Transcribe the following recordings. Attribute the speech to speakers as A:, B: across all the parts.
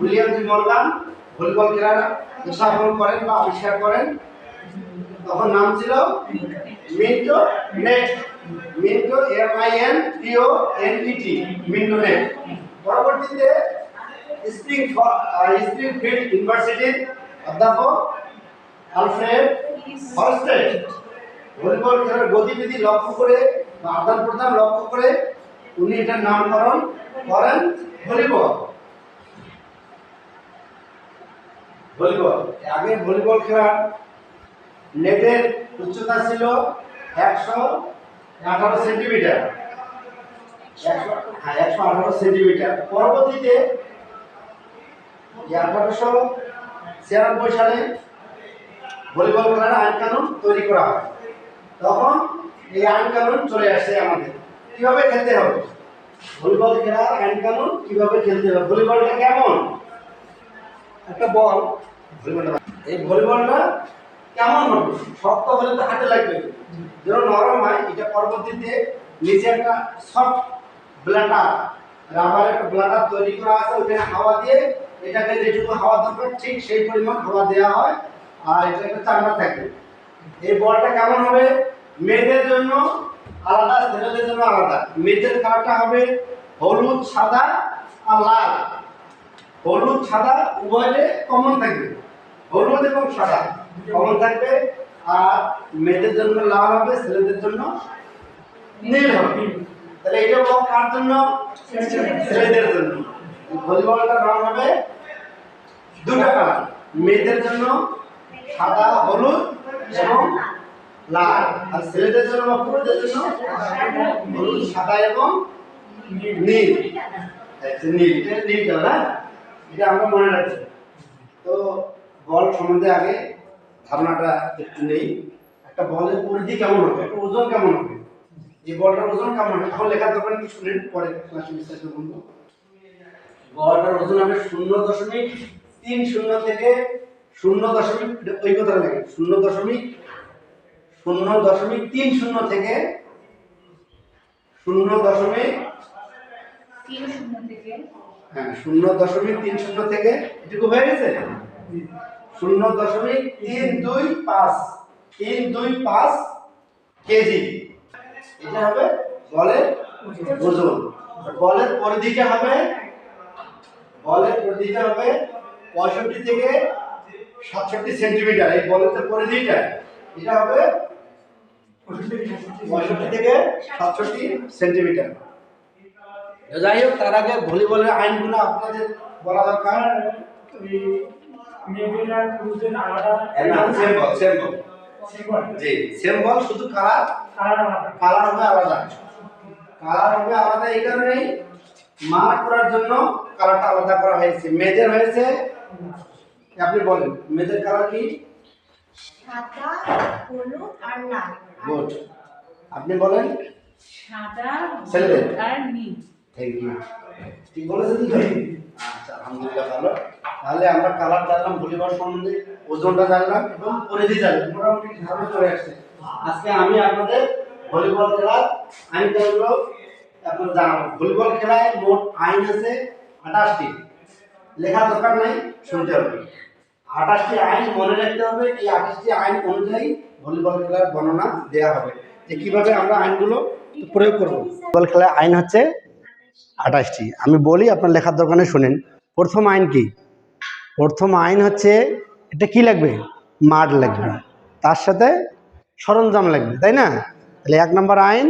A: William G Morgan volleyball খেলার উদ্ভাবন করেন বা আবিষ্কার করেন। তখন নাম ছিল Minto net. Minto MINTO Minto net. পরবর্তীতে স্প্রিংফিল্ড ইউনিভার্সিটির অধ্যাপক আলফ্রেড হলস্টেড ভলিবল খেলার গতিবিধি লক্ষ্য করে বা আদান প্রদান লক্ষ্য করে উনি এটার নামকরণ করেন ভলিবল। ভলিবল আগে ভলিবল খেলার নেটের উচ্চতা ছিল 118 সেন্টিমিটার। 118 সেন্টিমিটার। পরবর্তীতে 1896 সালে ভলিবল খেলার আইন কানুন তৈরি করা হয়। তখন এই আইন কানুন চলে আসছে আমাদের কিভাবে খেলতে হবে। ভলিবল খেলার আইন কানুন কিভাবে খেলতে হবে। ভলিবলটা কেমন? একটা বল, এই ভলিবলটা কেমন হবে? শক্ত হলে তো হাতে লাগবে, যেন নরম হয়। এটা পরবর্তীতে নিচে একটা সফট ব্লাটার, রাবার একটা ব্লাটার তৈরি করা আছে। ওখানে হাওয়া দিয়ে এটাকে যেটুকু হাওয়া দরকার ঠিক সেই পরিমাণ হাওয়া দেওয়া হয়। আর এটা একটা চামড়া থাকে। এই বলটা কেমন হবে? মেয়েদের জন্য আলাদা, ছেলেদের জন্য আলাদা। মেয়েদের কালারটা হবে হলুদ, সাদা আর লাল। হলুদ সাদা উভয়ে কমন থাকবে, হলুদ এবং সাদা কমন থাকবে। আর মেয়েদের জন্য লাল হবে, ছেলেদের জন্য নীল হবে। তাহলে এটা বল কার জন্য? ছেলেদের জন্য। ভলিবলটার রং হবে দুটো কালার, মেয়েদের জন্য সাদা হলুদ এবং লাল, আর ছেলেদের জন্য বা পুরুষদের জন্য হলুদ সাদা এবং নীল। নীল, এটা নীল কালার। হ্যাঁ, এটা আমরা মনে রাখছি। তো বল সম্বন্ধে আগে ধারণাটা একটু নেই। একটা বলের পরিধি কেমন হবে, একটা ওজন কেমন হবে, এই বলটার ওজন কেমন হবে এখন লেখার দরকার নেই, শুনেন পরে ক্লাসে বিস্তারিত বলবো। বলটার ওজন হবে 0.30 থেকে 0. ওই কথা লাগে 0.030 থেকে 0.30 থেকে এটুকু হয়ে গেছে। 0.325 কেজি এটা হবে বলের ওজন। বলের পরিধিটা হবে 65 থেকে 67 সেন্টিমিটার। এই বলের পরিধিটা এটা হবে 65 থেকে 67 সেন্টিমিটার। যাই হোক, তার আগে ভলিবলের আইনগুলো আপনাদের বলা দরকার। সেম বল, শুধু কালার হবে আলাদা। কালার হবে আলাদা এই কারণেই মার্ক করার জন্য কালারটা আলাদা করা হয়েছে। মেয়েদের হয়েছে, আপনি বলেন মেয়েদের কালার কি?
B: সাদা, হলুদ আর লাল।
A: গুড। আপনি বলেন
B: সাদা,
A: ছেলেদের
B: আর নীল।
A: থ্যাংক ইউ, ঠিক বলেছেন তো? আচ্ছা, আলহামদুলিল্লাহ, ভালো। তাহলে আমরা কালার জানলাম, ভলিবল সম্বন্ধে ওজনটা জানলাম এবং পরিধি জানলাম, মোটামুটি ধারণা চলে আসছে। আজকে আমি আপনাদের ভলিবল খেলার আইনগুলো আপনাদের জানাবো। ভলিবল খেলায় মোট আইন আছে 28টি। লেখার দরকার নাই, শুনতে হবে। 28টি আইন মনে রাখতে হবে। এই 28টি আইন অনুযায়ী ভলিবল খেলার বর্ণনা দেওয়া হবে যে কিভাবে আমরা আইনগুলো প্রয়োগ করব। ভলিবল খেলার আইন হচ্ছে 28টি। আমি বলি, আপনার লেখার দরকার নেই, শুনেন। প্রথম আইন কি? প্রথম আইন হচ্ছে এটা কি লাগবে? মাঠ লাগবে, তার সাথে সরঞ্জাম লাগবে, তাই না? তাহলে 1 নম্বর আইন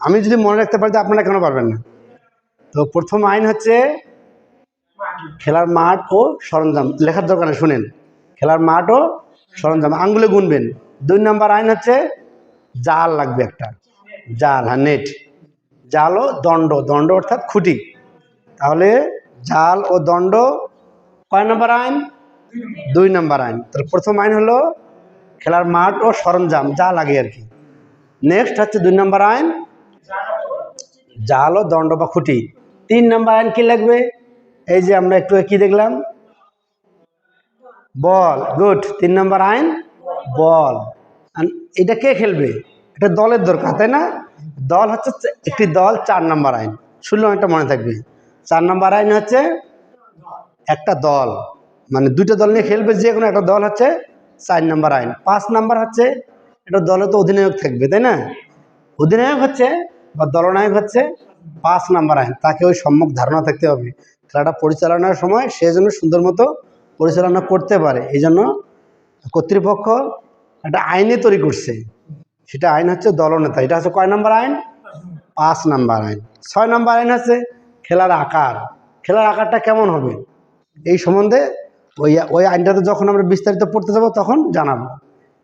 A: আমি যদি মনে রাখতে পারি, আপনারা কেন পারবেন না? তো প্রথম আইন হচ্ছে খেলার মাঠ ও সরঞ্জাম। লেখার দরকার নেই, শুনেন। খেলার মাঠ ও সরঞ্জাম আঙ্গুলে গুনবেন। 2 নম্বর আইন হচ্ছে জাল লাগবে, একটা জাল, হ্যাঁ, নেট। জাল ও দণ্ড, দণ্ড অর্থাৎ খুঁটি। তাহলে জাল ও দণ্ড কয় নম্বর আইন? 2 নম্বর আইন। তাহলে প্রথম আইন হলো খেলার মাঠ ও সরঞ্জাম, যা লাগে আর কি। নেক্সট হচ্ছে 2 নম্বর আইন জাল ও দণ্ড বা খুঁটি। 3 নম্বর আইন কি লাগবে? এই যে আমরা একটু কি দেখলাম, বল। গুড। 3 নম্বর আইন বল। এটা কে খেলবে? এটা দলের দরকার, তাই না? দল হচ্ছে একটি দল। 4 নম্বর আইন শুনলে অনেকটা মনে থাকবে। 4 নম্বর আইন হচ্ছে একটা দল, মানে দুইটা দল নিয়ে খেলবে, যে কোনো একটা দল হচ্ছে 4 নম্বর আইন। 5 নম্বর হচ্ছে এটা দলে তো অধিনায়ক থাকবে, তাই না? অধিনায়ক হচ্ছে বা দলনায়ক হচ্ছে 5 নম্বর আইন। তাকে ওই সম্যক ধারণা থাকতে হবে খেলাটা পরিচালনার সময় সে যেন সুন্দর মতো পরিচালনা করতে পারে। এই জন্য কর্তৃপক্ষ একটা আইনে তৈরি করছে, সেটা আইন হচ্ছে দলনেতা। এটা হচ্ছে কয় নম্বর আইন? 5 নম্বর আইন। 6 নম্বর আইন হচ্ছে খেলার আকার। খেলার আকারটা কেমন হবে এই সম্বন্ধে ওই ওই আইনটাতে যখন আমরা বিস্তারিত পড়তে যাব তখন জানাবো।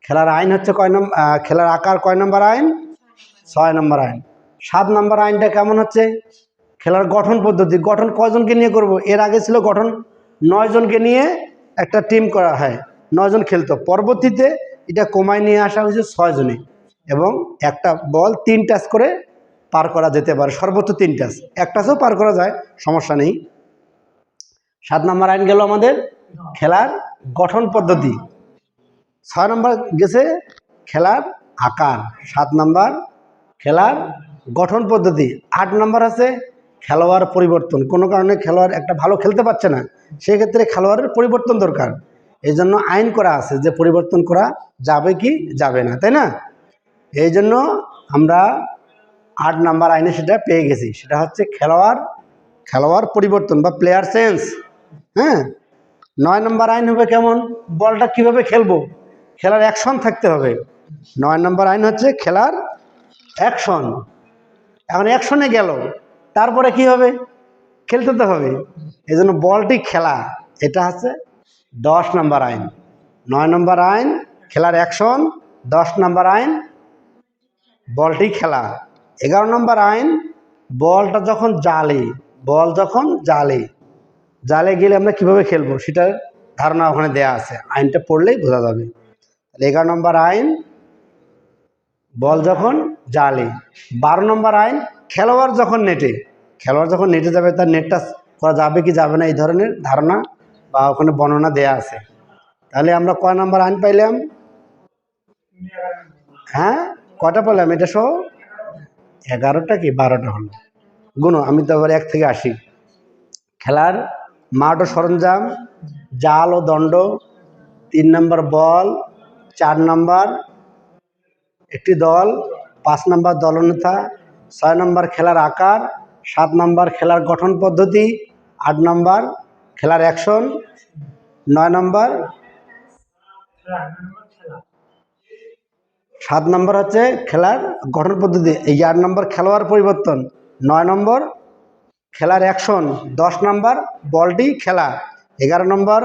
A: খেলার আইন হচ্ছে খেলার আকার কয় নম্বর আইন? 6 নম্বর আইন। 7 নম্বর আইনটা কেমন হচ্ছে খেলার গঠন পদ্ধতি। গঠন কয়জনকে নিয়ে করব? এর আগে ছিল গঠন 9 জনকে নিয়ে একটা টিম করা হয়, 9 জন খেলতো। পরবর্তীতে এটা কমায় নিয়ে আসা হয়েছে 6 জনে, এবং একটা বল 3 টাচ করে পার করা যেতে পারে, সর্বোচ্চ 3 টাচ। এক টাচও পার করা যায়, সমস্যা নেই। 7 নম্বর আইন গেল আমাদের খেলার গঠন পদ্ধতি। 6 নম্বর গেছে খেলার আকার, 7 নম্বর খেলার গঠন পদ্ধতি। 8 নম্বর আছে খেলোয়াড় পরিবর্তন। কোনো কারণে খেলোয়াড় একটা ভালো খেলতে পারছে না, সেক্ষেত্রে খেলোয়াড়ের পরিবর্তন দরকার। এই জন্য আইন করা আছে যে পরিবর্তন করা যাবে কি যাবে না, তাই না? এই জন্য আমরা 8 নম্বর আইনে সেটা পেয়ে গেছি, সেটা হচ্ছে খেলোয়াড় পরিবর্তন বা প্লেয়ার চেঞ্জ। হ্যাঁ। 9 নম্বর আইন হবে কেমন? বলটা কিভাবে খেলবো, খেলার অ্যাকশন থাকতে হবে। 9 নম্বর আইন হচ্ছে খেলার অ্যাকশন। এখন অ্যাকশনে গেল, তারপরে কি হবে? খেলতে তো হবে, এই জন্য বলটি খেলা। এটা হচ্ছে 10 নম্বর আইন। 9 নম্বর আইন খেলার অ্যাকশন, 10 নম্বর আইন বলটি খেলা। 11 নম্বর আইন বল যখন জালে গেলে আমরা কিভাবে খেলবো সেটার ধারণা ওখানে দেয়া আছে, আইনটা পড়লেই বোঝা যাবে। 11 নম্বর আইন বল যখন জালে। 12 নম্বর আইন খেলোয়াড় যখন নেটে যাবে, তার নেটটা করা যাবে কি যাবে না, এই ধরনের ধারণা বা ওখানে বর্ণনা দেয়া আছে। তাহলে আমরা কয় নম্বর আইন পাইলাম? হ্যাঁ, কয়টা পেলাম এটা সহ? 11টা কি 12টা হলো? গুনো, আমি তো আবার 1 থেকে 80। খেলার মাঠ ও সরঞ্জাম, জাল ও দণ্ড, 3 নম্বর বল, 4 নম্বর একটি দল, 5 নম্বর দলনেতা, 6 নম্বর খেলার আকার, 7 নম্বর খেলার গঠন পদ্ধতি, 8 নম্বর খেলার অ্যাকশন, 9 নম্বর 7 নম্বর হচ্ছে খেলার গঠন পদ্ধতি, এই 8 নম্বর খেলোয়াড় পরিবর্তন, 9 নম্বর খেলার অ্যাকশন, 10 নম্বর বলটি খেলা, 11 নম্বর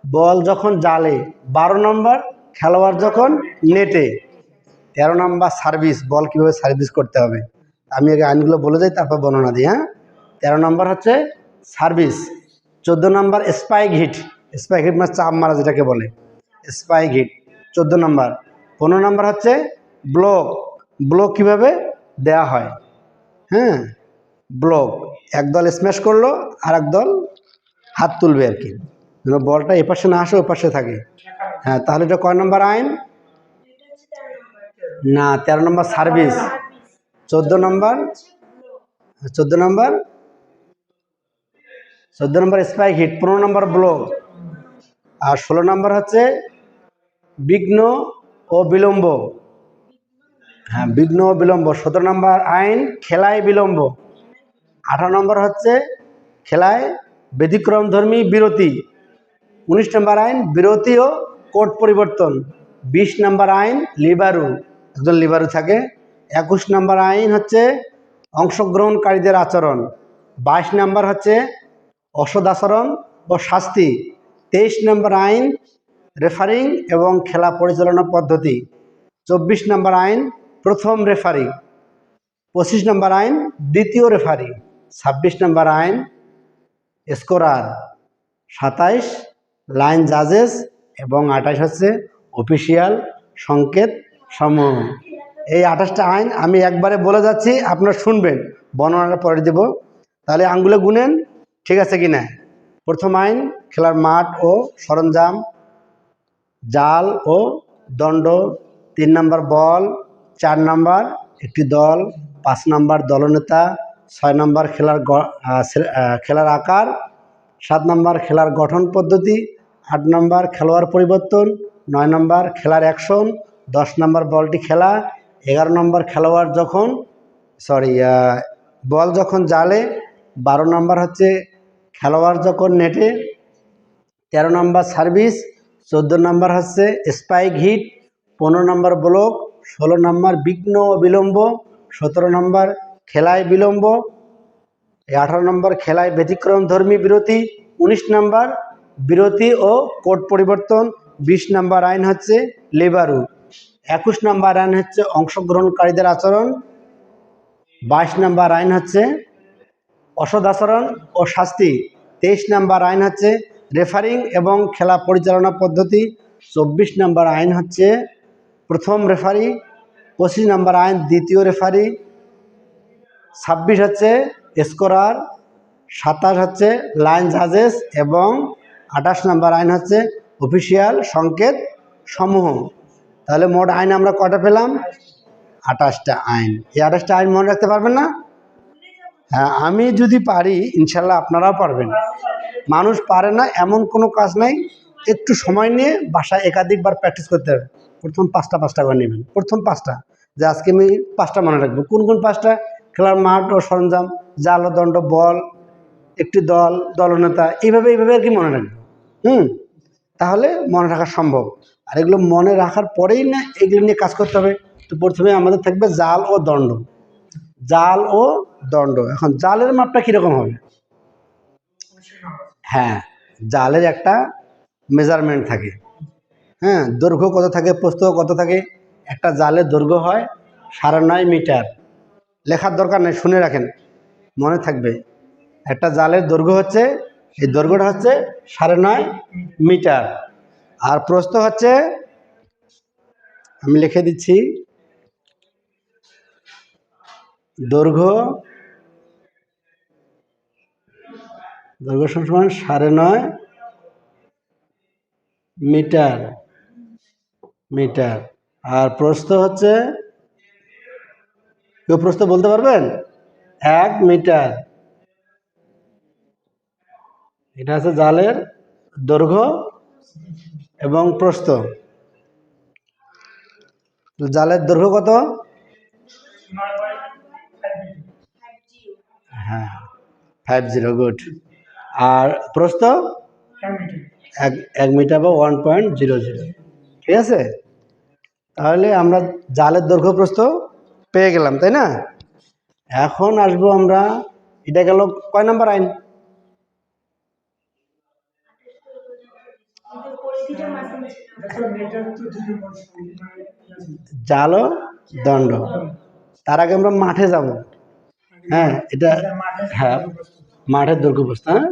A: বল যখন জালে, 12 নম্বর খেলোয়াড় যখন নেটে, 13 নম্বর সার্ভিস, বল কীভাবে সার্ভিস করতে হবে। আমি আগে আইনগুলো বলে যাই, তারপর বর্ণনা দিই। হ্যাঁ, 13 নম্বর হচ্ছে সার্ভিস। 14 নম্বর স্পাইক হিট মানে চাপ মারা, যেটাকে বলে স্পাইক হিট, 14 নম্বর। 15 নম্বর হচ্ছে ব্লক কীভাবে দেয়া হয়। হ্যাঁ, ব্লক একদল স্ম্যাশ করলো আর একদল হাত তুলবে আর কি, যেন বলটা এপাশে না আসে ওপাশে থাকে। হ্যাঁ, তাহলে এটা কয় নম্বর আইন? না, 13 নম্বর সার্ভিস। 14 নম্বর স্পাইক হিট, 15 নম্বর ব্লক, আর 16 নম্বর হচ্ছে বিঘ্ন ও বিলম্ব। হ্যাঁ, বিঘ্ন ও বিলম্ব। 17 নম্বর আইন খেলায় বিলম্ব। 18 নম্বর হচ্ছে খেলায় ব্যতিক্রমধর্মী বিরতি। 19 নম্বর আইন বিরতি ও কোর্ট পরিবর্তন। 20 নম্বর আইন লিবারু, একজন লিবারু থাকে। 21 নম্বর আইন হচ্ছে অংশগ্রহণকারীদের আচরণ। 22 নম্বর হচ্ছে অসদাচরণ ও শাস্তি। 23 নম্বর আইন রেফারিং এবং খেলা পরিচালনা পদ্ধতি। 24 নম্বর আইন প্রথম রেফারি। 25 নম্বর আইন দ্বিতীয় রেফারি। 26 নম্বর আইন স্কোরার। 27 লাইন জাজেস এবং 28 হচ্ছে অফিসিয়াল সংকেত সমূহ। এই 28টা আইন আমি একবারে বলে যাচ্ছি, আপনারা শুনবেন, বর্ণনাটা পরে দেব। তাহলে আঙ্গুলে গুনেন, ঠিক আছে কি না? প্রথম আইন খেলার মাঠ ও সরঞ্জাম, জাল ও দণ্ড, 3 নম্বর বল, 4 নম্বর একটি দল, 5 নম্বর দলনেতা, 6 নম্বর খেলার আকার, 7 নম্বর খেলার গঠন পদ্ধতি, 8 নম্বর খেলোয়াড় পরিবর্তন, 9 নম্বর খেলার অ্যাকশন, 10 নম্বর বলটি খেলা, 11 নম্বর খেলোয়াড় যখন বল যখন জালে, 12 নম্বর হচ্ছে খেলোয়াড় যখন নেটে, 13 নম্বর সার্ভিস, 14 নম্বর হচ্ছে স্পাইক হিট, 15 নম্বর ব্লক, 16 নম্বর বিঘ্ন ও বিলম্ব, 17 নম্বর খেলায় বিলম্ব, 18 নম্বর খেলায় ব্যতিক্রম ধর্মী বিরতি, 19 নম্বর বিরতি ও কোড পরিবর্তন, 20 নম্বর আইন হচ্ছে লেবারু, 21 নম্বর আইন হচ্ছে অংশগ্রহণকারীদের আচরণ, 22 নম্বর আইন হচ্ছে অসদাচরণ ও শাস্তি, 23 নম্বর আইন হচ্ছে রেফারিং এবং খেলা পরিচালনা পদ্ধতি, 24 নম্বর আইন হচ্ছে প্রথম রেফারি, 25 নম্বর আইন দ্বিতীয় রেফারি, 26 হচ্ছে স্কোরার, 27 হচ্ছে লাইন জাজেস এবং 28 নম্বর আইন হচ্ছে অফিসিয়াল সংকেত সমূহ। তাহলে মোট আইন আমরা কটা পেলাম? 28টা আইন। এই 28টা আইন মনে রাখতে পারবেন না? হ্যাঁ, আমি যদি পারি ইনশাল্লাহ আপনারাও পারবেন। মানুষ পারে না এমন কোনো কাজ নাই, একটু সময় নিয়ে বাসায় একাধিকবার প্র্যাকটিস করতে হবে। প্রথম 5টা করে নেবেন, প্রথম 5টা, যে আজকে আমি 5টা মনে রাখবো। কোন কোন 5টা? খেলার মাঠ ও সরঞ্জাম, জাল ও দণ্ড, বল, একটি দল, দলনেতা, এইভাবে আর কি মনে রাখবো। তাহলে মনে রাখা সম্ভব। আর এগুলো মনে রাখার পরেই না এগুলো নিয়ে কাজ করতে হবে। তো প্রথমে আমাদের থাকবে জাল ও দণ্ড। জাল ও দণ্ড। এখন জালের মাপটা কীরকম হবে? হ্যাঁ, জালের একটা মেজারমেন্ট থাকে। হ্যাঁ, দৈর্ঘ্য কত থাকে, প্রস্থ কত থাকে। একটা জালের দৈর্ঘ্য হয় 9.5 মিটার। লেখার দরকার নেই, শুনে রাখেন, মনে থাকবে। একটা জালের দৈর্ঘ্য হচ্ছে, এই দৈর্ঘ্যটা হচ্ছে 9.5 মিটার। আর প্রস্থ হচ্ছে, আমি লিখে দিচ্ছি, দৈর্ঘ্য সমান 9.5 মিটার। আর প্রস্থ হচ্ছে, কেউ প্রস্থ বলতে পারবেন? 1 মিটার। এটা হচ্ছে জালের দৈর্ঘ্য এবং প্রস্থ। জালের দৈর্ঘ্য কত? হ্যাঁ, 50, গুড। আর প্রস্থ 1 মিটার বা 1.00। ঠিক আছে, তাহলে আমরা জালের দৈর্ঘ্য প্রস্থ পেয়ে গেলাম, তাই না? এখন আসবো আমরা, এটা গেল কয় নাম্বার আইন? জাল ও দণ্ড। তার আগে আমরা মাঠে যাব। হ্যাঁ, এটা, হ্যাঁ, মাঠের দৈর্ঘ্য প্রস্থ। হ্যাঁ,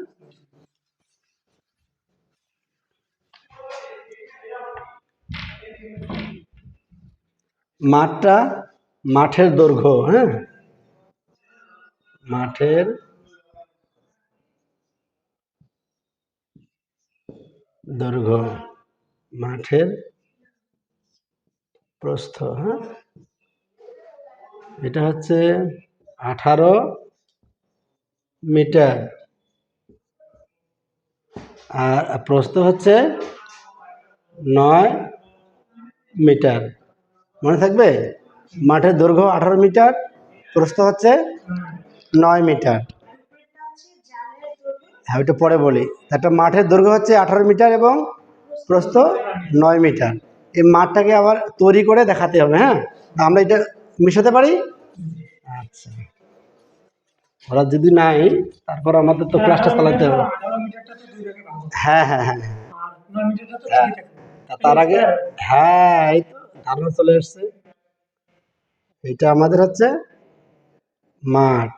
A: মাঠের দৈর্ঘ্য। হ্যাঁ, মাঠের দৈর্ঘ্য, মাঠের প্রস্থ। হ্যাঁ, এটা হচ্ছে 18 মিটার আর প্রস্থ হচ্ছে 9 মিটার। মনে থাকবে? মাঠের দৈর্ঘ্য 18 মিটার, প্রস্থ হচ্ছে 9 মিটার। হ্যাঁ, ওইটা পরে বলি। একটা মাঠের দৈর্ঘ্য হচ্ছে 18 মিটার এবং প্রস্থ 9 মিটার। এই মাঠটাকে আবার তৈরি করে দেখাতে হবে। হ্যাঁ, আমরা এটা মিশাতে পারি। আচ্ছা, ওরা যদি নাই, তারপর আমাদের তো ক্লাসটা চালাতে হবে। হ্যাঁ, তার আগে, হ্যাঁ, এই তো ধারণা চলে এসছে। এটা আমাদের হচ্ছে মাঠ,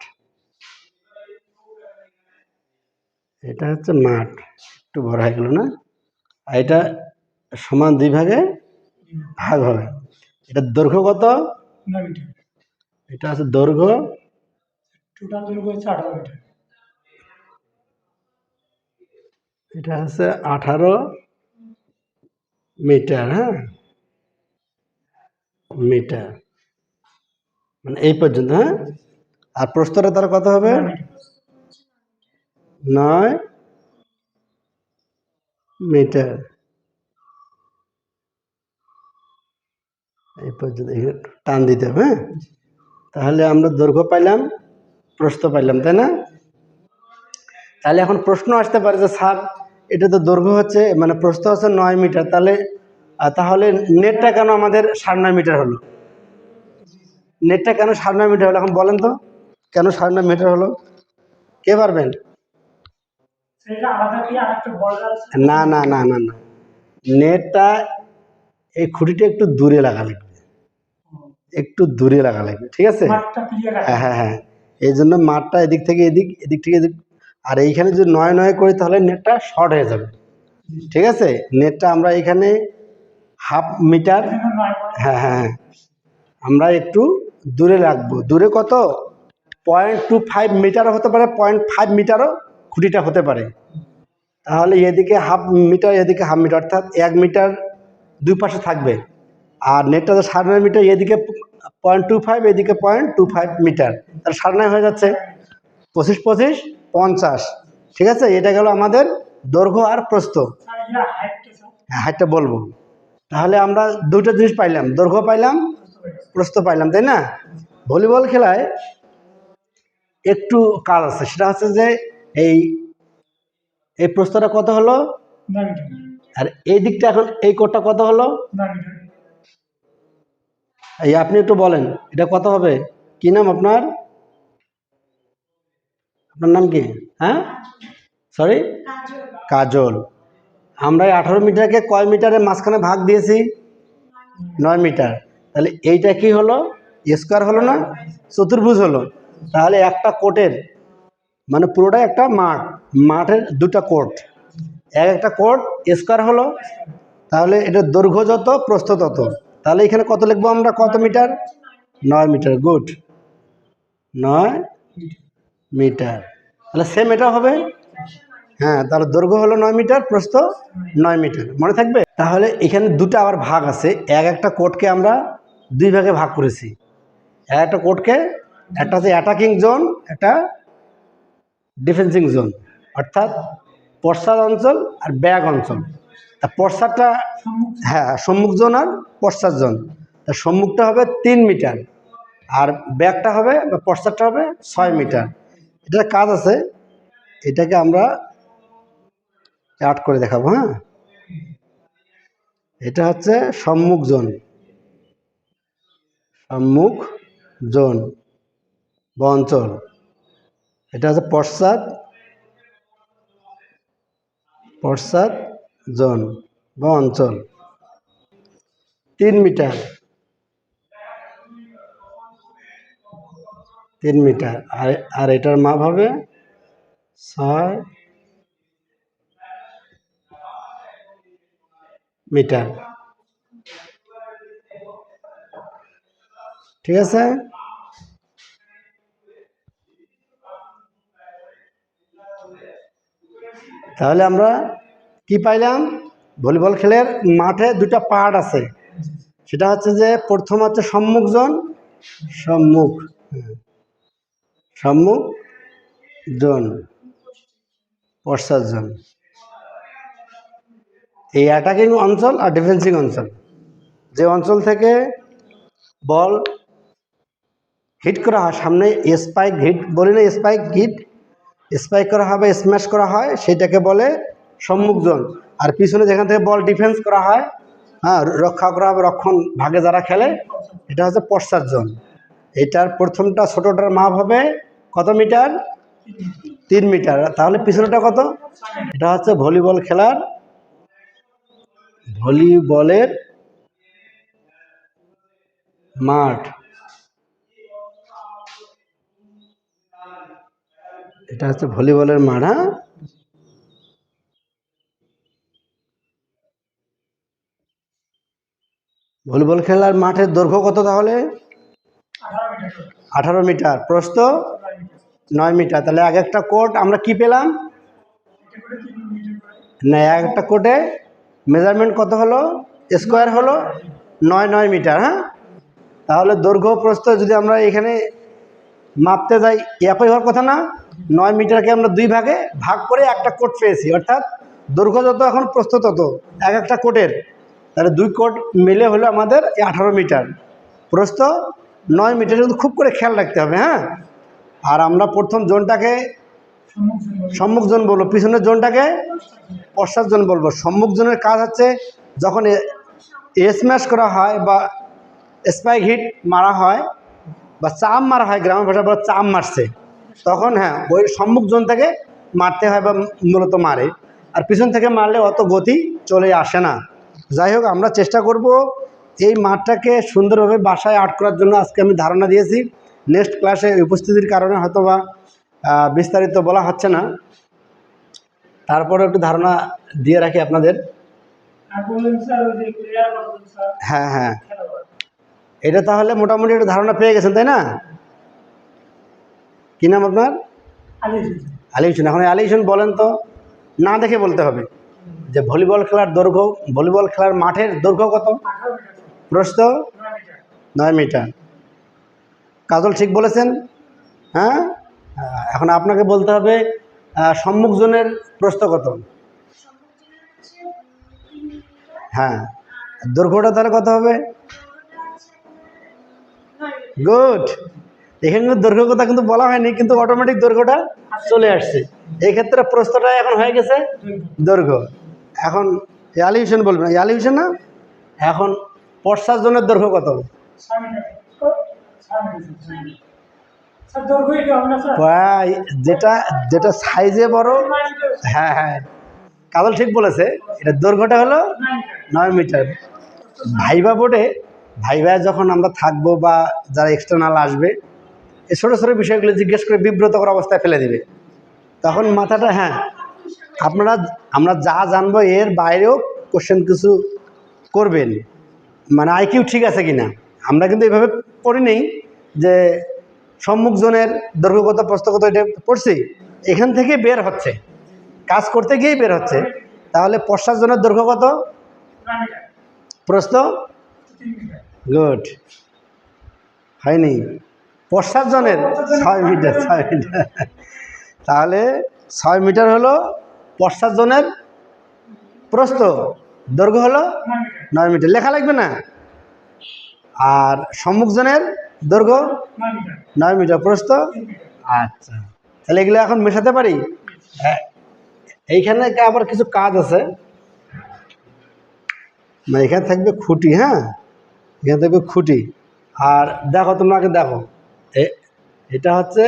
A: এটা হচ্ছে মাঠ। একটু বড় হয়ে গেল না? আর এটা সমান 2 ভাগে ভাগ হবে। এটা দৈর্ঘ্য কত? 9 মিটার। এটা আছে দৈর্ঘ্য, টোটাল দৈর্ঘ্য হচ্ছে 18 মিটার। এটা হচ্ছে 18 মিটার। হ্যাঁ, মিটার মানে এই পর্যন্ত। হ্যাঁ, আর প্রস্থটা তার কত হবে? 9 মিটার। এই পর্যন্ত একটু টান দিতে হবে, হ্যাঁ। তাহলে আমরা দৈর্ঘ্য পাইলাম, প্রস্থ পাইলাম, তাই না? তাহলে এখন প্রশ্ন আসতে পারে যে স্যার এটা তো দৈর্ঘ্য হচ্ছে মানে প্রস্থ হচ্ছে 9 মিটার, তাহলে নেটটা কেন আমাদের 9.5 মিটার হলো? নেটটা কেন 9.5 মিটার হলো এখন বলেন তো, কেন 9.5 মিটার হলো? কে পারবেন? না না না না না, নেটটা এই খুঁটিটা একটু দূরে লাগা লাগবে, একটু দূরে লাগা লাগবে, ঠিক আছে? হ্যাঁ হ্যাঁ হ্যাঁ, এই জন্য মাঠটা এদিক থেকে এদিক, এদিক থেকে এদিক। আর এইখানে যদি 9 করি তাহলে নেটটা শর্ট হয়ে যাবে, ঠিক আছে? নেটটা আমরা এখানে 1/2 মিটার, হ্যাঁ হ্যাঁ হ্যাঁ, আমরা একটু দূরে রাখবো। দূরে কত? 0.25 মিটারও হতে পারে, 0.5 মিটারও খুঁটিটা হতে পারে। তাহলে এদিকে 1/2 মিটার, এদিকে 1/2 মিটার, অর্থাৎ 1 মিটার দুই পাশে থাকবে। আর নেটটা তো 9.5 মিটার, এদিকে 0.25, এদিকে 0.25 মিটার, তাহলে 9.5 হয়ে যাচ্ছে। 25 25 50, ঠিক আছে? এটা গেল আমাদের দৈর্ঘ্য আর প্রস্থ। হ্যাঁ, হাইটটা বলবো। তাহলে আমরা দুটো জিনিস পাইলাম, দৈর্ঘ্য পাইলাম, প্রস্থ পাইলাম, তাই না? ভলিবল খেলায় একটু কাজ আছে, সেটা হচ্ছে যে এই এই প্রস্থটা কত হলো, আর এই দিকটা এখন এই কোণটা কত হলো? এই আপনি একটু বলেন এটা কত হবে? কি নাম আপনার? আপনার নাম কি? হ্যাঁ, সরি, কাজল। আমরা 18 মিটারকে কয় মিটারের মাঝখানে ভাগ দিয়েছি? 9 মিটার। তাহলে এইটা কি হলো? স্কোয়ার হলো না, চতুর্ভুজ হলো। তাহলে একটা কোর্টের মানে পুরোটাই একটা মাঠ, মাঠের দুটা কোর্ট, একটা কোর্ট স্কোয়ার হলো। তাহলে এটা দৈর্ঘ্য যত প্রস্থ তত। তাহলে এখানে কত লিখবো আমরা, কত মিটার? 9 মিটার। Good, 9 metre. তাহলে সেম এটা হবে, হ্যাঁ। তাহলে দৈর্ঘ্য হলো 9 মিটার, প্রস্থ 9 মিটার, মনে থাকবে? তাহলে এখানে দুটো আবার ভাগ আছে, একটা কোর্টকে আমরা দুই ভাগে ভাগ করেছি। একটা কোর্টকে, একটা হচ্ছে অ্যাটাকিং জোন, একটা ডিফেন্সিং জোন, অর্থাৎ পশ্চাৎ অঞ্চল আর ব্যাক অঞ্চল। তা পশ্চাৎটা, হ্যাঁ, সম্মুখ জোন আর পশ্চাৎ জোন। তা সম্মুখটা হবে 3 মিটার, আর ব্যাকটা হবে বা পশ্চাৎটা হবে 6 মিটার। এটার কাজ আছে, এটাকে আমরা আর্ট করে দেখাবো, হ্যাঁ। এটা হচ্ছে সম্মুখ জোন, সম্মুখ জোন বা অঞ্চল। এটা হচ্ছে পশ্চাৎ জোন বা অঞ্চল। 3 মিটার, 3 মিটার, আর এটার মাপ হবে 6 মিটার, ঠিক আছে? তাহলে আমরা কি পাইলাম? ভলিবল খেলের মাঠে দুটা পার্ট আছে, সেটা হচ্ছে যে প্রথম হচ্ছে সম্মুখ জোন, সম্মুখ, সম্মুখ জোন, পশ্চাৎ জোন। এই অ্যাটাকিং অঞ্চল আর ডিফেন্সিং অঞ্চল, যে অঞ্চল থেকে বল হিট করা হয়, সামনে স্পাইক হিট বলি না, স্পাইক করা হবে, স্ম্যাশ করা হয়, সেটাকে বলে সম্মুখ জোন। আর পিছনে যেখান থেকে বল ডিফেন্স করা হয়, হ্যাঁ, রক্ষা করা হবে, রক্ষণ ভাগে যারা খেলে, এটা হচ্ছে পশ্চাৎ জোন। এটার প্রথমটা ছোটোটার মাপ হবে কত মিটার? 3 মিটার। তাহলে পিছনেটা কত? এটা হচ্ছে ভলিবলের মাঠ, এটা হচ্ছে ভলিবলের মাঠ, হ্যাঁ। ভলিবল খেলার মাঠের দৈর্ঘ্য কত তাহলে? 18 মিটার, প্রস্থ 9 মিটার। তাহলে এক একটা কোর্ট আমরা কি পেলাম না, এক একটা কোর্টে মেজারমেন্ট কত হলো, স্কোয়ার হলো 9 মিটার, হ্যাঁ। তাহলে দৈর্ঘ্য প্রস্থ যদি আমরা এখানে মাপতে যাই, একই হওয়ার কথা না? 9 মিটারকে আমরা দুই ভাগে ভাগ করে একটা কোর্ট পেয়েছি, অর্থাৎ দৈর্ঘ্য যত এখন প্রস্থ তত, এক একটা কোটের, তাহলে 2 কোট মিলে হলো আমাদের 18 মিটার, প্রস্থ 9 মিটার। কিন্তু খুব করে খেয়াল রাখতে হবে, হ্যাঁ। আর আমরা প্রথম জোনটাকে সম্মুখ জোন বলবো, পিছনের জোনটাকে পশ্চাৎ জোন বলবো। সম্মুখ জোনের কাজ হচ্ছে যখন স্ম্যাশ করা হয় বা স্পাইক হিট মারা হয় বা চাম মারা হয়, গ্রামের ভাষা বলা চাম মারছে, তখন হ্যাঁ ওই সম্মুখ জোন থেকে মারতে হয় বা মূলত মারে। আর পিছন থেকে মারলে অত গতি চলে আসে না। যাই হোক, আমরা চেষ্টা করব এই মাঠটাকে সুন্দরভাবে বাসায় আর্ট করার জন্য। আজকে আমি ধারণা দিয়েছি, নেক্সট ক্লাসে উপস্থিতির কারণে হয়তো বা বিস্তারিত বলা হচ্ছে না, তারপরে একটু ধারণা দিয়ে রাখি আপনাদের। হ্যাঁ হ্যাঁ, এটা তাহলে মোটামুটি একটা ধারণা পেয়ে গেছেন, তাই না? কি নাম আপনার? আলী হোসেন। এখন আলী হোসেন বলেন তো, না দেখে বলতে হবে যে ভলিবল খেলার দৈর্ঘ্য, ভলিবল খেলার মাঠের দৈর্ঘ্য কত? প্রস্থ 9 মিটার। কাজল ঠিক বলেছেন, হ্যাঁ। এখন আপনাকে বলতে হবে সম্মুখ জোনের প্রস্থ কত? হ্যাঁ, দৈর্ঘ্যটা তাহলে কত হবে? গুড। এখানে কিন্তু দৈর্ঘ্য কথা কিন্তু বলা হয়নি, কিন্তু অটোমেটিক দৈর্ঘ্যটা চলে আসছে। এই ক্ষেত্রে প্রস্থটা এখন হয়ে গেছে দৈর্ঘ্য। এখন আলী হোসেন বলবেন, আলী হোসেন না, এখন পশ্চাৎ জোনের দৈর্ঘ্য কত? যেটা যেটা সাইজে বড়, হ্যাঁ হ্যাঁ, কাজল ঠিক বলেছে, এটা দৈর্ঘ্যটা হলো 9 মিটার। ভাইবা বোর্ডে, ভাইভায় যখন আমরা থাকবো বা যারা এক্সটার্নাল আসবে, এই ছোটো ছোটো বিষয়গুলো জিজ্ঞেস করে বিব্রতকর অবস্থায় ফেলে দিবে, তখন মাথাটা, হ্যাঁ, আমরা যা জানবো এর বাইরেও কোশ্চেন কিছু করবেন, মানে আইকিউ ঠিক আছে কিনা। আমরা কিন্তু এইভাবে পড়ি নেই যে সম্মুখ জোনের দৈর্ঘ্যগত প্রস্থগত এটা পড়ছি, এখান থেকে বের হচ্ছে, কাজ করতে গিয়েই বের হচ্ছে। তাহলে পশ্চাৎ জোনের দৈর্ঘ্য কত? প্রস্থ? গুড, হয়নি? পশ্চাৎ জনের 6 মিটার, 6 মিটার। তাহলে 6 মিটার হলো পশ্চাৎ জনের প্রস্থ, দৈর্ঘ্য হলো 9 মিটার। লেখা লাগবে না। আর সম্মুখ জনের দৈর্ঘ্য 9 মিটার, প্রস্থ। আচ্ছা, তাহলে এগুলো এখন মেশাতে পারি। হ্যাঁ, এইখানে আবার কিছু কাজ আছে, মানে এখানে থাকবে খুঁটি, হ্যাঁ, এখানে থাকবে খুঁটি। আর দেখো, তোমাকে দেখো, এটা হচ্ছে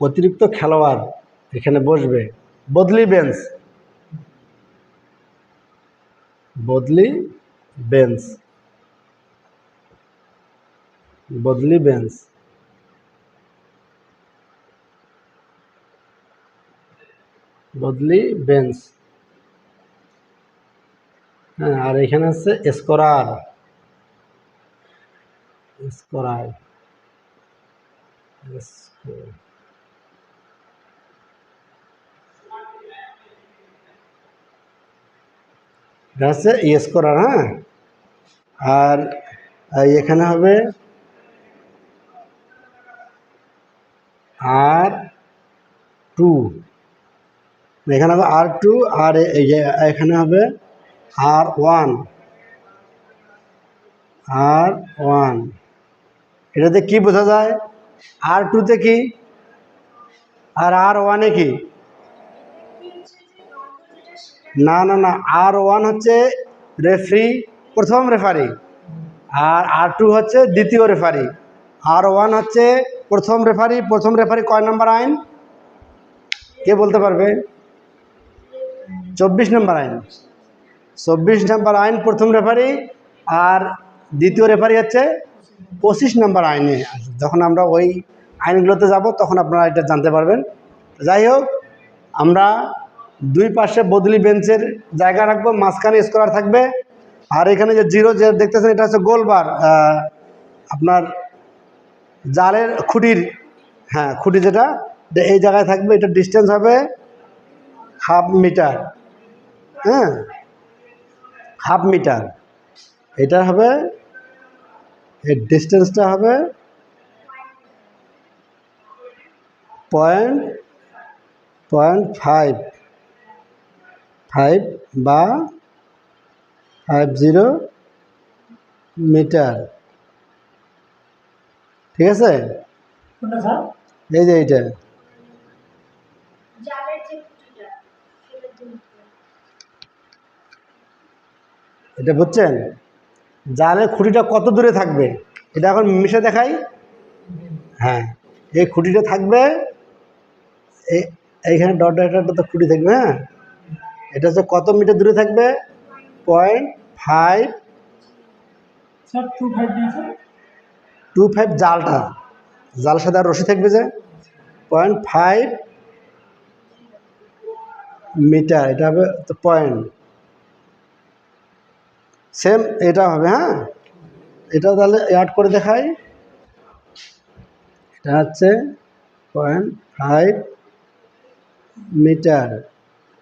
A: অতিরিক্ত খেলোয়াড় এখানে বসবে, বদলি বেঞ্চ, বদলি বেঞ্চ, বদলি বেঞ্চ, বদলি বেঞ্চ, হ্যাঁ। আর এখানে হচ্ছে স্কোরার, স্কোরার, এটা হচ্ছে স্কোরার, হ্যাঁ। আর এখানে হবে R2, এখানে হবে R2, আর এখানে হবে R1, R1। এটাতে কি বোঝা যায়? R2-তে কি আর R1-এ কি? না না না, R1 হচ্ছে রেফারি, প্রথম রেফারি, আর R2 হচ্ছে দ্বিতীয় রেফারি। R1 হচ্ছে প্রথম রেফারি। প্রথম রেফারি কয় নম্বর আইন কে বলতে পারবে? 24 নম্বর আইন, 24 নম্বর আইন প্রথম রেফারি। আর দ্বিতীয় রেফারি হচ্ছে 25 নম্বর আইনে। যখন আমরা ওই আইনগুলোতে যাব তখন আপনারা এটা জানতে পারবেন। যাই হোক, আমরা দুই পাশে বদলি বেঞ্চের জায়গা রাখবো, মাঝখানে স্কোয়ার থাকবে। আর এখানে যে জিরো যে দেখতেছেন, এটা হচ্ছে গোলবার, আপনার জালের খুঁটির, হ্যাঁ, খুঁটি যেটা এই জায়গায় থাকবে। এটা ডিস্টেন্স হবে 1/2 মিটার, হ্যাঁ, 1/2 মিটার। এটা হবে, এর ডিস্টেন্সটা হবে 0.5, 5 বা 50 মিটার। ঠিক আছে, এই যে এইটা
B: জালের যে খুঁটিটা সেটা দুল।
A: এটা বুঝছেন, জালের খুঁটিটা কত দূরে থাকবে এটা এখন মিশে দেখাই। হ্যাঁ, এই খুঁটিটা থাকবে এইখানে ডট ডট ডট তো খুঁটি থাকবে। হ্যাঁ, এটা হচ্ছে কত মিটার দূরে থাকবে? 0.5 25 জালটা, জালের সাথে আর রশি থাকবে যে 0.5 মিটার, এটা হবে তো পয়েন্ট। সেম এটা হবে। হ্যাঁ, এটাও তাহলে অ্যাড করে দেখাই। এটা হচ্ছে 0.5 মিটার,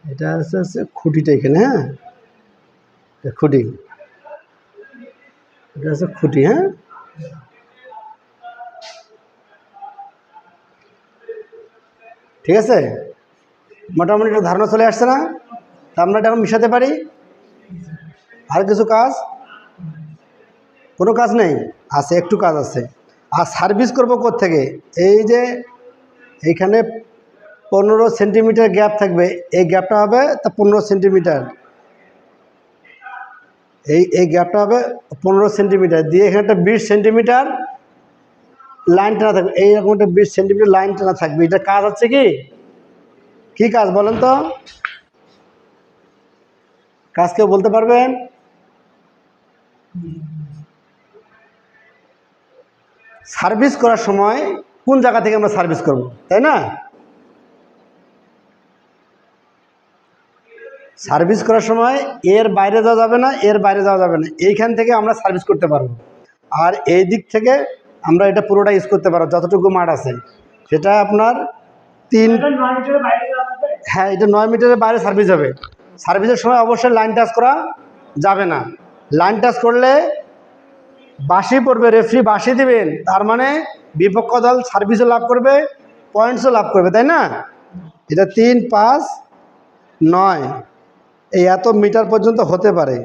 A: এটা হচ্ছে খুঁটিটা এখানে। হ্যাঁ, এটা খুঁটি, এটা হচ্ছে খুঁটি। হ্যাঁ, ঠিক আছে, মোটামুটি একটা ধারণা চলে আসছে না? তা আমরা এটা এখন মিশাতে পারি। আর কিছু কাজ? কোনো কাজ নেই, আছে একটু কাজ আছে। আর সার্ভিস করবো কোত্থেকে? এই যে এইখানে 15 সেন্টিমিটার গ্যাপ থাকবে, এই গ্যাপটা হবে তা 15 সেন্টিমিটার, এই গ্যাপটা হবে 15 সেন্টিমিটার দিয়ে এখানে একটা 20 সেন্টিমিটার লাইন টানা থাকবে, এইরকম একটা 20 সেন্টিমিটার লাইন টানা থাকবে। এটা কাজ হচ্ছে কি কাজ বলেন তো? কাজ কেউ বলতে পারবেন? সার্ভিস করার সময় কোন জায়গা থেকে আমরা সার্ভিস করব, তাই না? সার্ভিস করার সময় এর বাইরে যাওয়া যাবে না, এর বাইরে যাওয়া যাবে না, এইখান থেকে আমরা সার্ভিস করতে পারবো। আর এই দিক থেকে আমরা এটা পুরোটা ইউজ করতে পারবো, যতটুকু মাঠ আছে সেটা আপনার 3। হ্যাঁ, এটা 9 মিটারের বাইরে সার্ভিস হবে। সার্ভিসের সময় অবশ্যই লাইন টাচ করা যাবে না। লাইন টাচ করলে বাঁশি পড়বে, রেফারি বাঁশি দিবেন, তার মানে বিপক্ষ দল সার্ভিসও লাভ করবে, পয়েন্টসও লাভ করবে, তাই না? এটা 3, 5, 9 এই এত মিটার পর্যন্ত হতে পারে।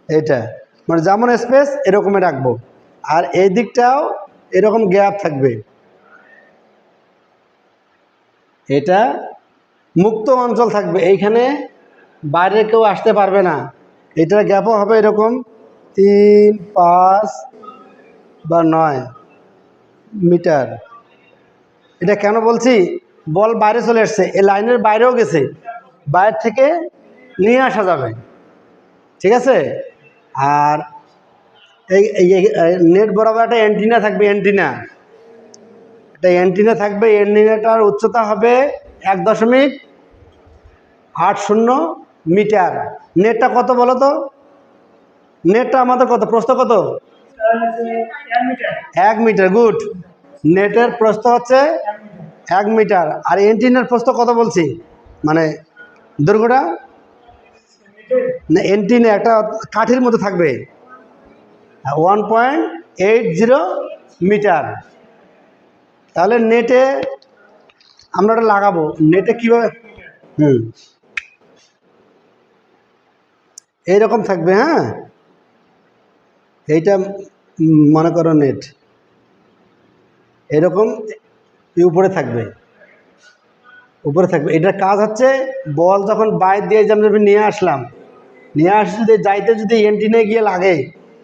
A: এটা মানে যেমন স্পেস এরকমই রাখবো, আর এই দিকটাও এরকম গ্যাপ থাকবে। এটা মুক্ত অঞ্চল থাকবে, এইখানে বাইরে কেউ আসতে পারবে না। এটার গ্যাপও হবে এরকম 3, 5 বা 9 মিটার। এটা কেন বলছি? বল বাইরে চলে আসছে, এই লাইনের বাইরেও গেছে, বাইরে থেকে নিয়ে আসা যাবে। ঠিক আছে, আর এই নেট বরাবর একটা অ্যান্টিনা থাকবে, অ্যান্টিনা, একটা অ্যান্টিনা থাকবে। অ্যান্টিনাটার উচ্চতা হবে 1.80 মিটার। নেটটা কত বলো তো? নেটটা আমাদের কত, প্রস্থ কত? 1 মিটার। গুড, নেটের প্রস্থ হচ্ছে 1 মিটার। আর অ্যান্টিনার প্রস্থ কত বলছি, মানে দৈর্ঘ্যটা? না, অ্যান্টিনা একটা কাঠির মতো থাকবে 1.80 মিটার। তাহলে নেটে আমরা ওটা লাগাবো, নেটে কীভাবে? এইরকম থাকবে। হ্যাঁ, এইটা মনে করো নেট এরকম উপরে থাকবে, উপরে থাকবে। এটার কাজ হচ্ছে বল যখন বাইরে দিয়ে যেমন নিয়ে আসলাম, নিয়ে আসে যদি যাইতে যদি এন্টিনে গিয়ে লাগে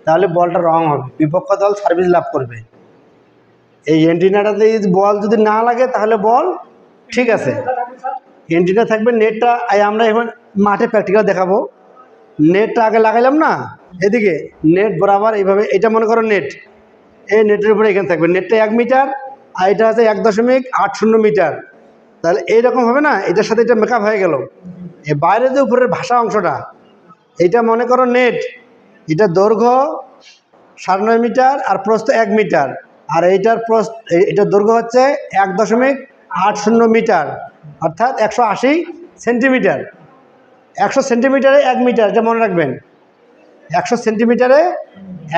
A: তাহলে বলটা রং হবে, বিপক্ষ দল সার্ভিস লাভ করবে। এই এন্টিনাটাতে বল যদি না লাগে তাহলে বল ঠিক আছে। এন্টিনা থাকবে, নেটটা আমরা এখন মাঠে প্র্যাকটিক্যাল দেখাবো। নেটটা আগে লাগাইলাম না, এদিকে নেট বরাবর এইভাবে, এটা মনে করো নেট, এই নেটের উপরে এখানে থাকবে। নেটটা 1 মিটার আর এটা আছে 1.80 মিটার। তাহলে এইরকম হবে না, এটার সাথে এটা মেকআপ হয়ে গেল। এই বাইরে যে উপরের ভাষা অংশটা, এইটা মনে করো নেট, এটা দৈর্ঘ্য 9.5 মিটার আর প্রস্থ 1 মিটার, আর এইটার এটার দৈর্ঘ্য হচ্ছে 1.80 মিটার, অর্থাৎ 180 সেন্টিমিটার। 100 সেন্টিমিটারে 1 মিটার, এটা মনে রাখবেন, 100 সেন্টিমিটারে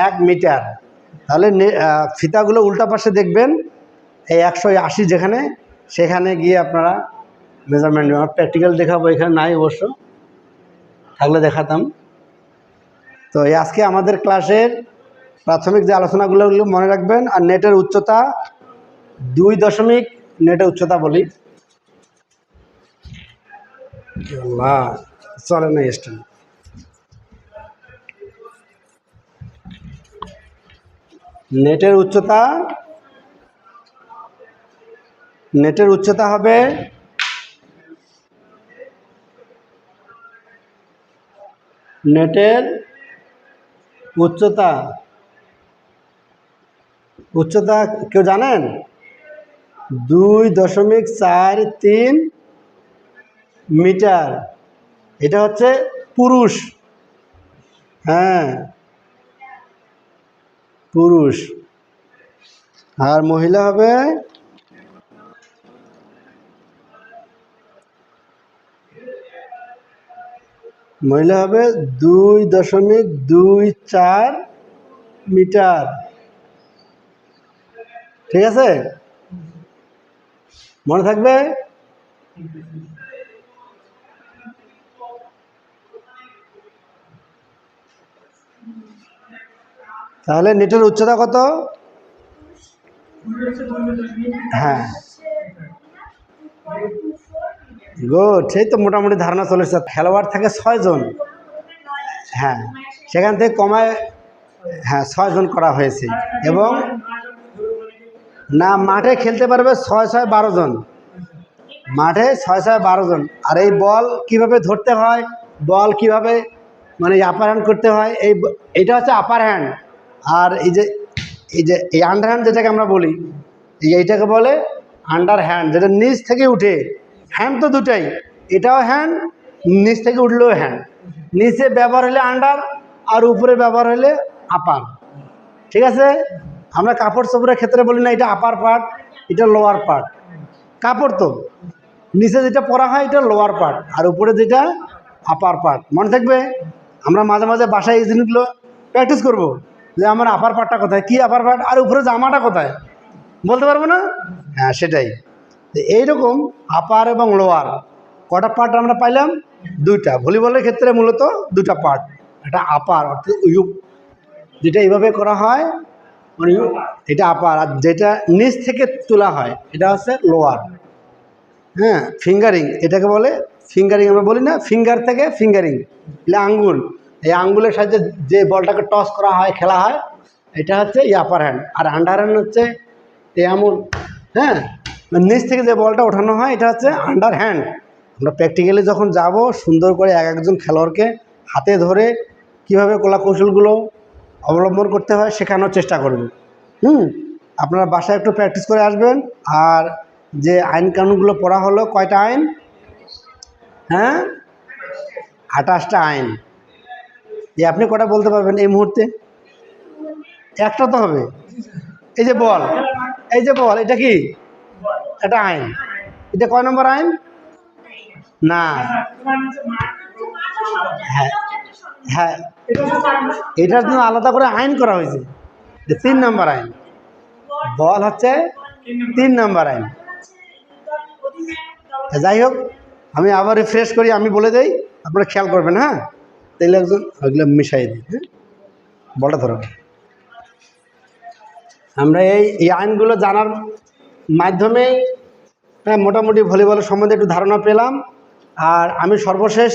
A: 1 মিটার। তাহলে ফিতাগুলো উল্টা পাশে দেখবেন, এই 180 যেখানে, সেখানে গিয়ে আপনারা মেজারমেন্ট আমার প্র্যাকটিক্যাল দেখাবো, এখানে নাই অবশ্য, থাকলে দেখাতাম। তো এই আজকে আমাদের ক্লাসের প্রাথমিক যে আলোচনাগুলো ওগুলো মনে রাখবেন। আর নেটের উচ্চতা 2 নেটের উচ্চতা বলি, চলে না স্ট্যান্ড। নেটের উচ্চতা হবে উচ্চতা কেউ জানেন? 2.43 মিটার। এটা হচ্ছে পুরুষ, হ্যাঁ পুরুষ। আর মহিলা হবে 2.24 মিটার। ঠিক আছে, মনে থাকবে। তাহলে নেটের উচ্চতা কত? হ্যাঁ গুড, সেই তো মোটামুটি ধারণা চলে এসেছে। খেলোয়াড় থাকে 6 জন, হ্যাঁ সেখান থেকে কমায়, হ্যাঁ 6 জন করা হয়েছে। এবং না, মাঠে খেলতে পারবে 6-6-12 জন, মাঠে 6-6-12 জন। আর এই বল কিভাবে ধরতে হয়, বল কিভাবে মানে আপার হ্যান্ড করতে হয়, এইটা হচ্ছে আপার হ্যান্ড। আর এই আন্ডার হ্যান্ড যেটাকে আমরা বলি, এইটাকে বলে আন্ডার হ্যান্ড, যেটা নিচ থেকে উঠে। হ্যান্ড তো দুটাই, এটাও হ্যান্ড, নিচ থেকে উঠলেও হ্যান্ড। নিচে ব্যবহার হলে আন্ডার, আর উপরে ব্যবহার হলে আপার। ঠিক আছে, আমরা কাপড় চোপড়ের ক্ষেত্রে বলি না এটা আপার পার্ট, এটা লোয়ার পার্ট। কাপড় তো নিচে যেটা পরা হয় এটা লোয়ার পার্ট, আর উপরে যেটা আপার পার্ট। মনে থাকবে, আমরা মাঝে মাঝে বাসায় এই জিনিসগুলো প্র্যাকটিস করব, যে আমার আপার পার্টটা কোথায়, কি আপার পার্ট, আর উপরে জামাটা কোথায়, বলতে পারবো না? হ্যাঁ সেটাই। এইরকম আপার এবং লোয়ার কটা পার্ট আমরা পাইলাম? 2টা। ভলিবলের ক্ষেত্রে মূলত 2টা পার্ট, একটা আপার অর্থাৎ ইউপ, যেটা এইভাবে করা হয় মানে এটা আপার, আর যেটা নিচ থেকে তোলা হয় এটা হচ্ছে লোয়ার। হ্যাঁ, ফিঙ্গারিং এটাকে বলে, ফিঙ্গারিং আমরা বলি না, ফিঙ্গার থেকে ফিঙ্গারিং, এটা আঙ্গুল, এই আঙ্গুলের সাহায্যে যে বলটাকে টস করা হয়, খেলা হয়, এটা হচ্ছে এই আপার হ্যান্ড। আর আন্ডার হ্যান্ড হচ্ছে এমন, হ্যাঁ নিচ থেকে যে বলটা ওঠানো হয় এটা হচ্ছে আন্ডার হ্যান্ড। আমরা প্র্যাকটিক্যালি যখন যাব সুন্দর করে এক একজন খেলোয়াড়কে হাতে ধরে কীভাবে কলা কৌশলগুলো অবলম্বন করতে হয় শেখানোর চেষ্টা করব। আপনারা বাসায় একটু প্র্যাকটিস করে আসবেন। আর যে আইন কানুনগুলো পড়া হলো, কয়টা আইন? হ্যাঁ 28টা আইন। আপনি কটা বলতে পারবেন এই মুহূর্তে? একটা তো হবে। এই যে বল, এটা কি? এটা আইন। এটা কয় নম্বর আইন? না, হ্যাঁ হ্যাঁ এটার জন্য আলাদা করে আইন করা হয়েছে, 3 নম্বর আইন। বল হচ্ছে 3 নম্বর আইন। যাই হোক, আমি আবার রিফ্রেশ করি, আমি বলে দেই, আপনারা খেয়াল করবেন। হ্যাঁ, তাইলে একজন ওইগুলো মিশাই দিই। হ্যাঁ, বলটা ধরো। আমরা এই আইনগুলো জানার মাধ্যমে মোটামুটি ভলিবলের সম্বন্ধে একটু ধারণা পেলাম। আর আমি সর্বশেষ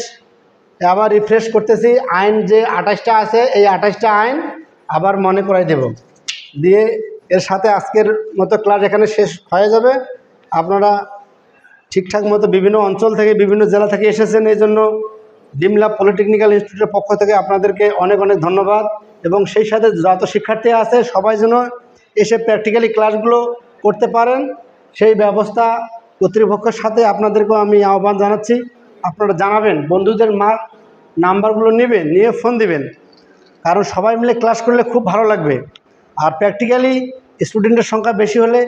A: আবার রিফ্রেশ করতেছি, আইন যে 28টা আছে এই 28টা আইন আবার মনে করাই দেব, দিয়ে এর সাথে আজকের মতো ক্লাস এখানে শেষ হয়ে যাবে। আপনারা ঠিকঠাক মতো বিভিন্ন অঞ্চল থেকে, বিভিন্ন জেলা থেকে এসেছেন, এই জন্য ডিমলা পলিটেকনিক্যাল ইনস্টিটিউটের পক্ষ থেকে আপনাদেরকে অনেক অনেক ধন্যবাদ। এবং সেই সাথে যত শিক্ষার্থী আছে সবাই যেন এসে প্র্যাকটিক্যালি ক্লাসগুলো করতে পারেন, সেই ব্যবস্থা কর্তৃপক্ষের সাথে আপনাদেরকেও আমি আহ্বান জানাচ্ছি। আপনারা জানাবেন, বন্ধুদের নাম্বারগুলো নেবেন, নিয়ে ফোন দিবেন, কারণ সবাই মিলে ক্লাস করলে খুব ভালো লাগবে। আর প্র্যাকটিক্যালি স্টুডেন্টের সংখ্যা বেশি হলে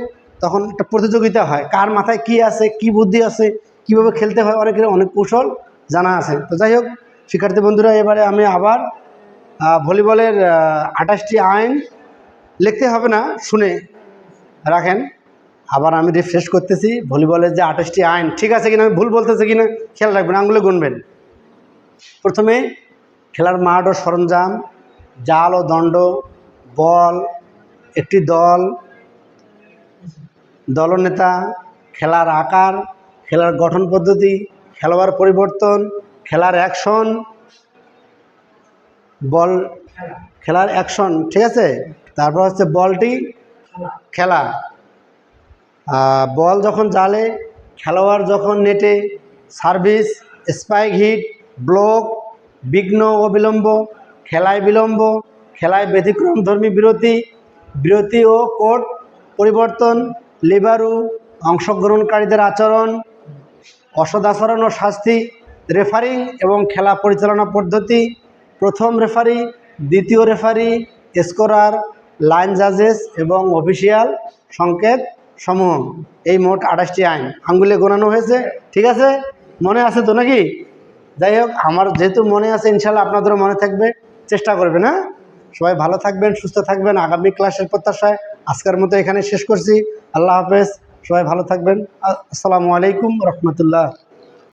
A: তখন একটা প্রতিযোগিতা হয়, কার মাথায় কি আছে, কি বুদ্ধি আছে, কীভাবে খেলতে হয়, অনেকের অনেক কৌশল জানা আছে। তো যাই হোক শিক্ষার্থী বন্ধুরা, এবারে আমি আবার ভলিবলের 28টি আইন লিখতে হবে না, শুনে রাখেন। আবার আমি রিফ্রেশ করতেছি। ভলিবলের যে 28টি আইন ঠিক আছে কিনা, আমি ভুল বলতেছি কিনা খেয়াল রাখবেন, আঙুলে গুনবেন। প্রথমে খেলার মাঠ ও সরঞ্জাম, জাল ও দণ্ড, বল, একটি দল, দলনেতা, খেলার আকার, খেলার গঠন পদ্ধতি, খেলোয়াড় পরিবর্তন, খেলার অ্যাকশন, বল, খেলার অ্যাকশন ঠিক আছে। তারপর হচ্ছে বলটি খেলা, বল যখন জালে, খেলোয়াড় যখন নেটে, সার্ভিস, স্পাইক হিট, ব্লক, বিঘ্ন ও বিলম্ব, খেলায় বিলম্ব, খেলায় ব্যতিক্রমধর্মী বিরতি, বিরতি ও কোর্ট পরিবর্তন, লিবারু, অংশগ্রহণকারীদের আচরণ, অসদাচরণ ও শাস্তি, রেফারিং এবং খেলা পরিচালনা পদ্ধতি, প্রথম রেফারি, দ্বিতীয় রেফারি, স্কোরার, লাইন জাজেস এবং অফিসিয়াল সংকেত সমূহ। এই মোট 28টি আইন আঙ্গুলে গোনানো হয়েছে ঠিক আছে, মনে আছে তো নাকি? যাই হোক, আমার যেহেতু মনে আছে ইনশাল্লাহ আপনাদেরও মনে থাকবে, চেষ্টা করবেন। হ্যাঁ, সবাই ভালো থাকবেন, সুস্থ থাকবেন। আগামী ক্লাসের প্রত্যাশায় আজকের মতো এখানে শেষ করছি। আল্লাহ হাফেজ, সবাই ভালো থাকবেন। আসসালামু আলাইকুম রহমতুল্লাহ।